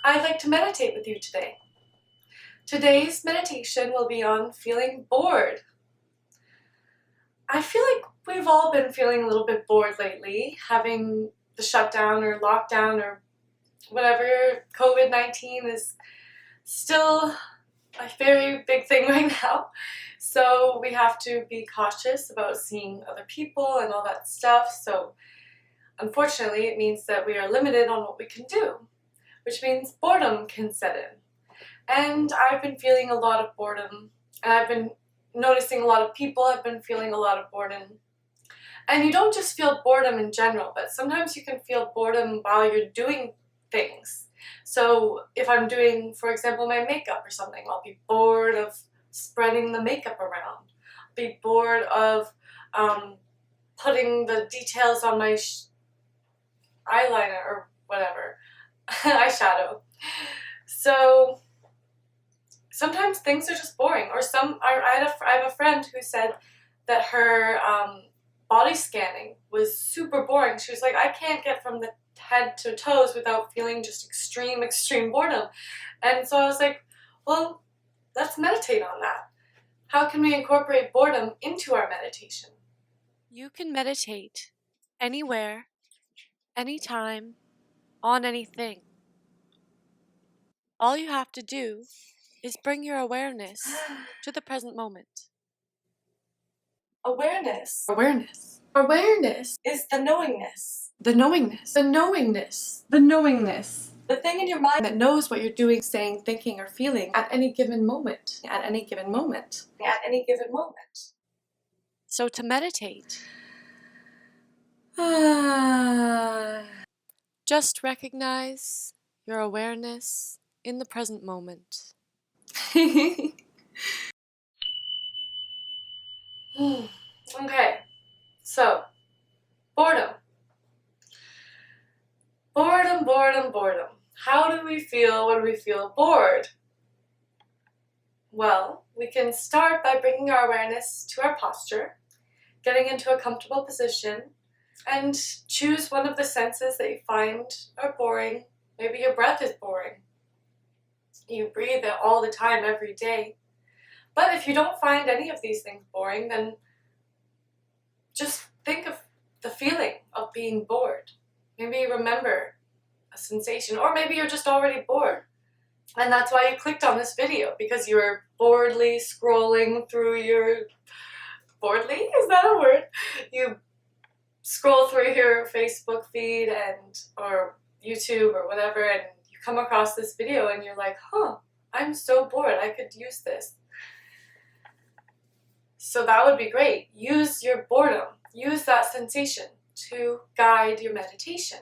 I'd like to meditate with you today. Today's meditation will be on feeling bored. I feel like we've all been feeling a little bit bored lately, having the shutdown or lockdown or whatever. COVID-19 is still a very big thing right now. So we have to be cautious about seeing other people and all that stuff. So unfortunately, it means that we are limited on what we can do, which means boredom can set in. And I've been feeling a lot of boredom, and I've been noticing a lot of people have been feeling a lot of boredom. And you don't just feel boredom in general, but sometimes you can feel boredom while you're doing things. So if I'm doing, for example, my makeup or something, I'll be bored of spreading the makeup around. I'll be bored of putting the details on my eyeliner or whatever, eyeshadow. So sometimes things are just boring, or I have a friend who said that her body scanning was super boring. She was like, I can't get from the head to toes without feeling just extreme boredom. And so I was like, well, let's meditate on that. How can we incorporate boredom into our meditation? You can meditate anywhere, anytime, on anything. All you have to do is bring your awareness to the present moment. Awareness is the knowingness. The thing in your mind that knows what you're doing, saying, thinking, or feeling at any given moment. So to meditate, just recognize your awareness in the present moment. Okay, so boredom. Boredom. How do we feel when we feel bored? Well, we can start by bringing our awareness to our posture, getting into a comfortable position, and choose one of the senses that you find are boring. Maybe your breath is boring. You breathe it all the time, every day. But if you don't find any of these things boring, then just think of the feeling of being bored. Maybe you remember a sensation, or maybe you're just already bored. And that's why you clicked on this video, because you were boredly scrolling through your... Boredly? Is that a word? You scroll through your Facebook feed or YouTube or whatever, and you come across this video and you're like, I'm so bored, I could use this. So that would be great. Use your boredom. Use that sensation to guide your meditation.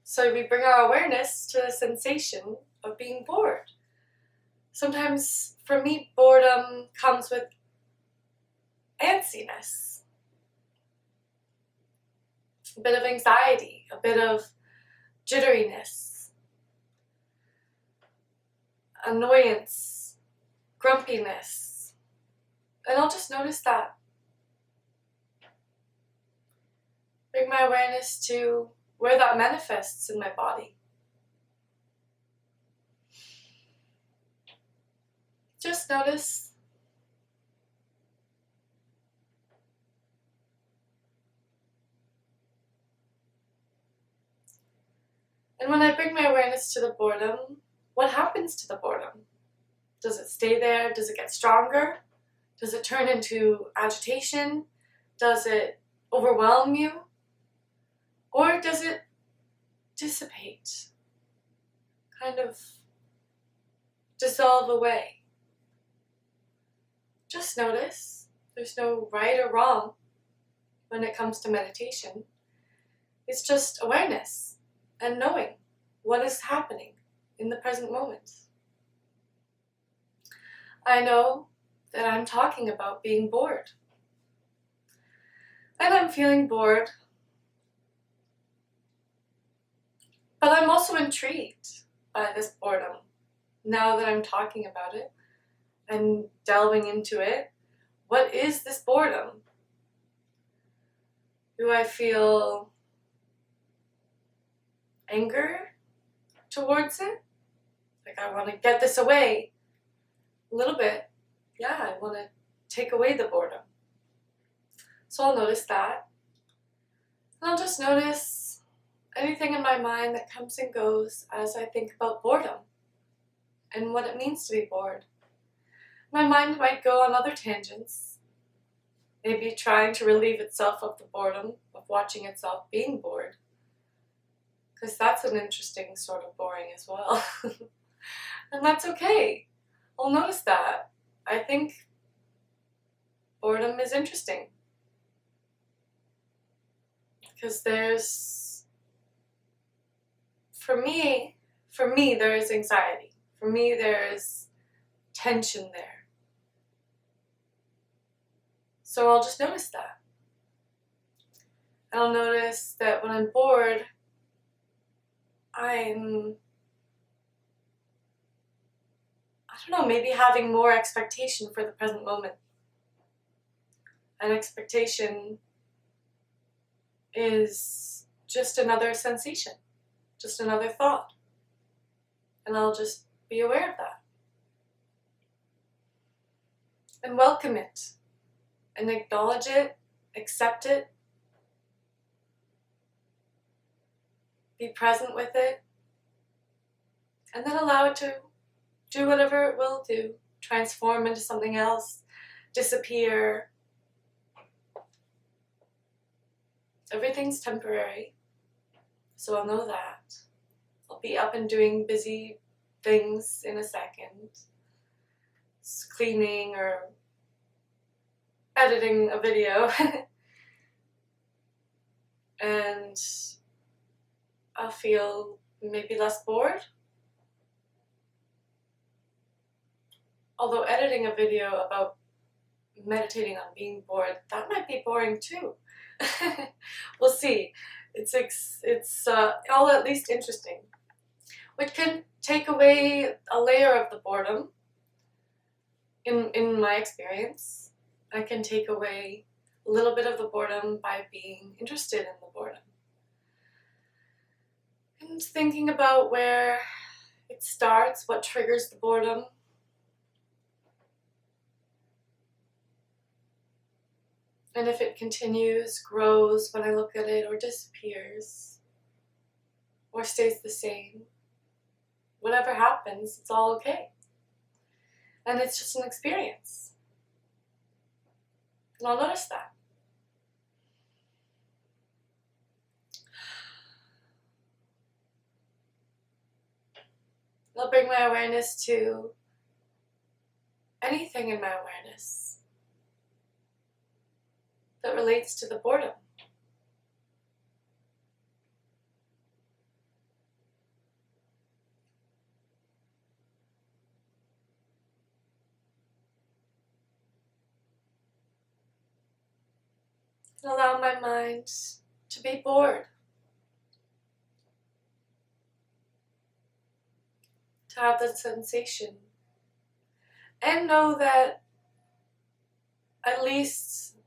So we bring our awareness to the sensation of being bored. Sometimes, for me, boredom comes with antsiness, a bit of anxiety, a bit of jitteriness, annoyance, grumpiness, and I'll just notice that. Bring my awareness to where that manifests in my body. Just notice. And when I bring my awareness to the boredom, what happens to the boredom? Does it stay there? Does it get stronger? Does it turn into agitation? Does it overwhelm you? Or does it dissipate? Kind of dissolve away? Just notice. There's no right or wrong when it comes to meditation. It's just awareness and knowing what is happening in the present moment. I know that I'm talking about being bored. And I'm feeling bored. But I'm also intrigued by this boredom now that I'm talking about it and delving into it. What is this boredom? Do I feel anger towards it. Like, I want to get this away a little bit. Yeah, I want to take away the boredom. So I'll notice that. And I'll just notice anything in my mind that comes and goes as I think about boredom and what it means to be bored. My mind might go on other tangents, maybe trying to relieve itself of the boredom of watching itself being bored, because that's an interesting sort of boring as well. And that's okay. I'll notice that. I think boredom is interesting, because for me there is anxiety. For me there is tension there. So I'll just notice that. I'll notice that when I'm bored, I don't know, maybe having more expectation for the present moment. An expectation is just another sensation, just another thought. And I'll just be aware of that. And welcome it. And acknowledge it, accept it, be present with it, and then allow it to do whatever it will do, transform into something else, disappear. Everything's temporary, so I'll know that. I'll be up and doing busy things in a second, cleaning or editing a video, and I'll feel maybe less bored. Although editing a video about meditating on being bored, that might be boring too. We'll see. It's all at least interesting, which can take away a layer of the boredom. In my experience, I can take away a little bit of the boredom by being interested in the boredom and thinking about where it starts, what triggers the boredom. And if it continues, grows when I look at it, or disappears, or stays the same, whatever happens, it's all okay. And it's just an experience. And I'll notice that. I'll bring my awareness to anything in my awareness that relates to the boredom. And allow my mind to be bored, to have that sensation, and know that at least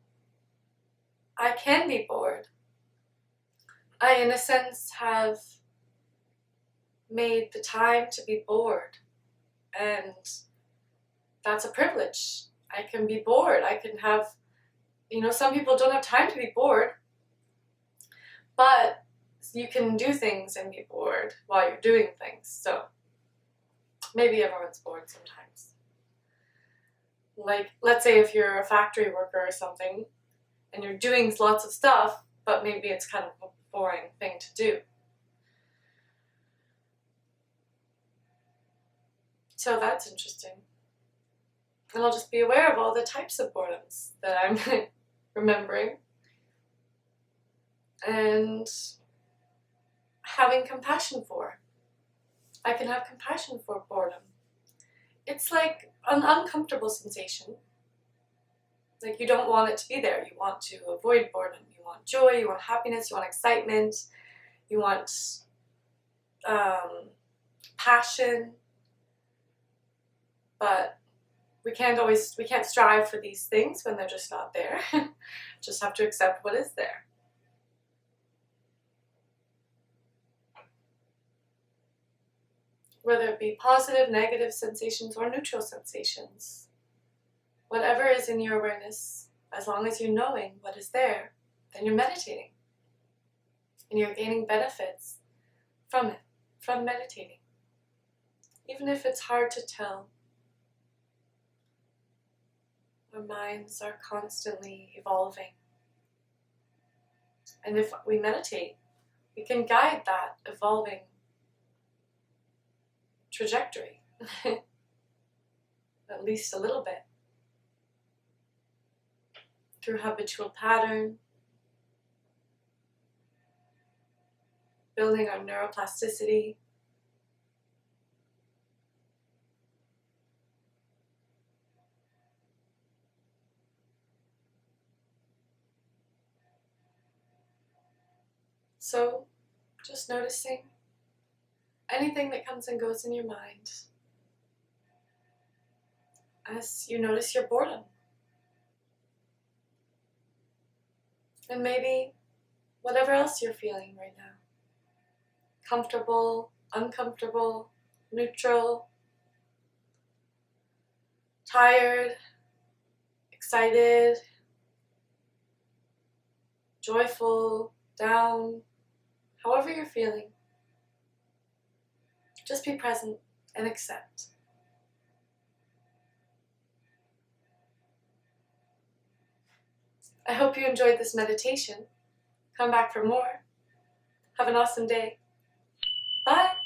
I can be bored. I, in a sense, have made the time to be bored, and that's a privilege. I can be bored. I can have, some people don't have time to be bored, but you can do things and be bored while you're doing things. So maybe everyone's bored sometimes. Like, let's say if you're a factory worker or something, and you're doing lots of stuff, but maybe it's kind of a boring thing to do. So that's interesting. And I'll just be aware of all the types of boredoms that I'm remembering. And having compassion for. I can have compassion for boredom. It's like an uncomfortable sensation. Like, you don't want it to be there. You want to avoid boredom. You want joy, you want happiness, you want excitement, you want passion. But we can't strive for these things when they're just not there. Just have to accept what is there. whether it be positive, negative sensations, or neutral sensations. Whatever is in your awareness, as long as you're knowing what is there, then you're meditating. And you're gaining benefits from it, from meditating. Even if it's hard to tell, our minds are constantly evolving. And if we meditate, we can guide that evolving trajectory, at least a little bit, through habitual pattern, building our neuroplasticity, so just noticing anything that comes and goes in your mind as you notice your boredom. And maybe whatever else you're feeling right now. Comfortable, uncomfortable, neutral, tired, excited, joyful, down, however you're feeling. Just be present and accept. I hope you enjoyed this meditation. Come back for more. Have an awesome day. Bye!